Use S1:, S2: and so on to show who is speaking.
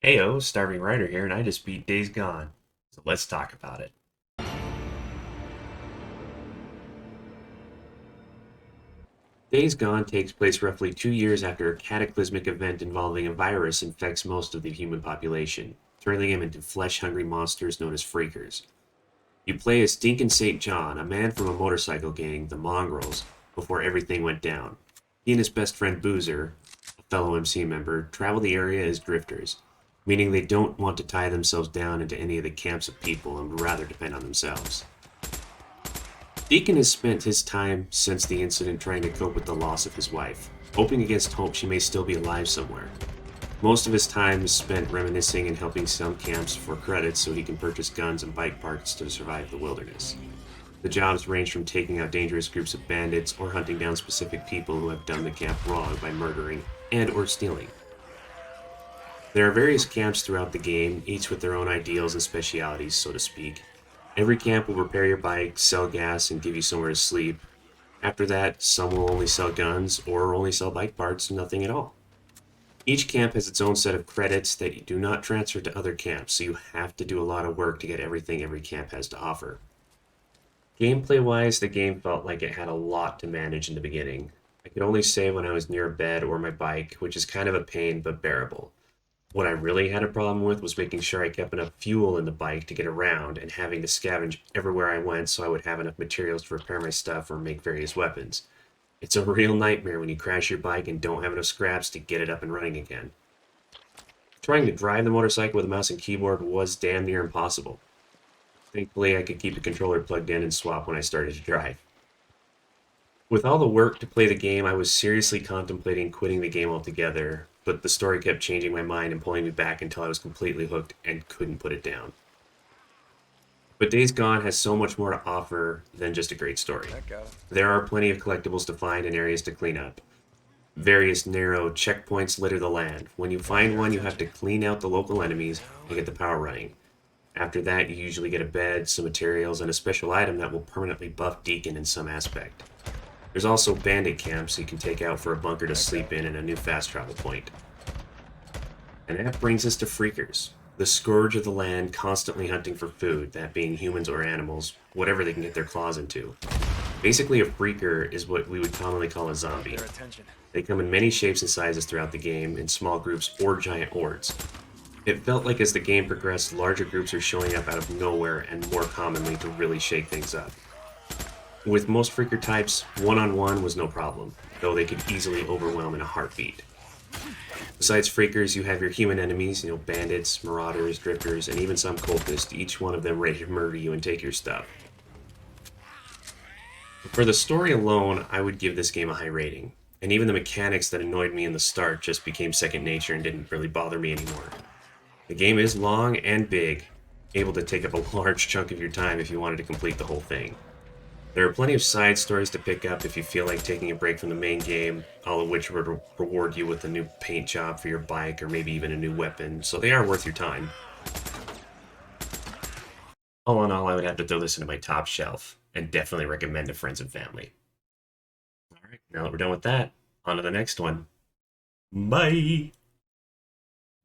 S1: Heyo, Starving Writer here, and I just beat Days Gone. So let's talk about it. Days Gone takes place roughly 2 years after a cataclysmic event involving a virus infects most of the human population, turning them into flesh-hungry monsters known as freakers. You play as Stinkin' St. John, a man from a motorcycle gang, the Mongrels, before everything went down. He and his best friend Boozer, a fellow MC member, travel the area as drifters, meaning they don't want to tie themselves down into any of the camps of people and would rather depend on themselves. Deacon has spent his time since the incident trying to cope with the loss of his wife, hoping against hope she may still be alive somewhere. Most of his time is spent reminiscing and helping some camps for credits so he can purchase guns and bike parts to survive the wilderness. The jobs range from taking out dangerous groups of bandits or hunting down specific people who have done the camp wrong by murdering and or stealing. There are various camps throughout the game, each with their own ideals and specialities, so to speak. Every camp will repair your bike, sell gas, and give you somewhere to sleep. After that, some will only sell guns or only sell bike parts, nothing at all. Each camp has its own set of credits that you do not transfer to other camps, so you have to do a lot of work to get everything every camp has to offer. Gameplay-wise, the game felt like it had a lot to manage in the beginning. I could only save when I was near a bed or my bike, which is kind of a pain but bearable. What I really had a problem with was making sure I kept enough fuel in the bike to get around and having to scavenge everywhere I went so I would have enough materials to repair my stuff or make various weapons. It's a real nightmare when you crash your bike and don't have enough scraps to get it up and running again. Trying to drive the motorcycle with a mouse and keyboard was damn near impossible. Thankfully, I could keep the controller plugged in and swap when I started to drive. With all the work to play the game, I was seriously contemplating quitting the game altogether, but the story kept changing my mind and pulling me back until I was completely hooked and couldn't put it down. But Days Gone has so much more to offer than just a great story. There are plenty of collectibles to find and areas to clean up. Various narrow checkpoints litter the land. When you find one, you have to clean out the local enemies and get the power running. After that, you usually get a bed, some materials, and a special item that will permanently buff Deacon in some aspect. There's also bandit camps you can take out for a bunker to sleep in and a new fast travel point. And that brings us to freakers, the scourge of the land constantly hunting for food, that being humans or animals, whatever they can get their claws into. Basically, a freaker is what we would commonly call a zombie. They come in many shapes and sizes throughout the game, in small groups or giant hordes. It felt like as the game progressed, larger groups are showing up out of nowhere and more commonly to really shake things up. With most freaker types, one-on-one was no problem, though they could easily overwhelm in a heartbeat. Besides freakers, you have your human enemies, bandits, marauders, drifters, and even some cultists, each one of them ready to murder you and take your stuff. For the story alone, I would give this game a high rating, and even the mechanics that annoyed me in the start just became second nature and didn't really bother me anymore. The game is long and big, able to take up a large chunk of your time if you wanted to complete the whole thing. There are plenty of side stories to pick up if you feel like taking a break from the main game, all of which would reward you with a new paint job for your bike or maybe even a new weapon, so they are worth your time. All in all, I would have to throw this into my top shelf, and definitely recommend to friends and family. Alright, now that we're done with that, on to the next one. Bye!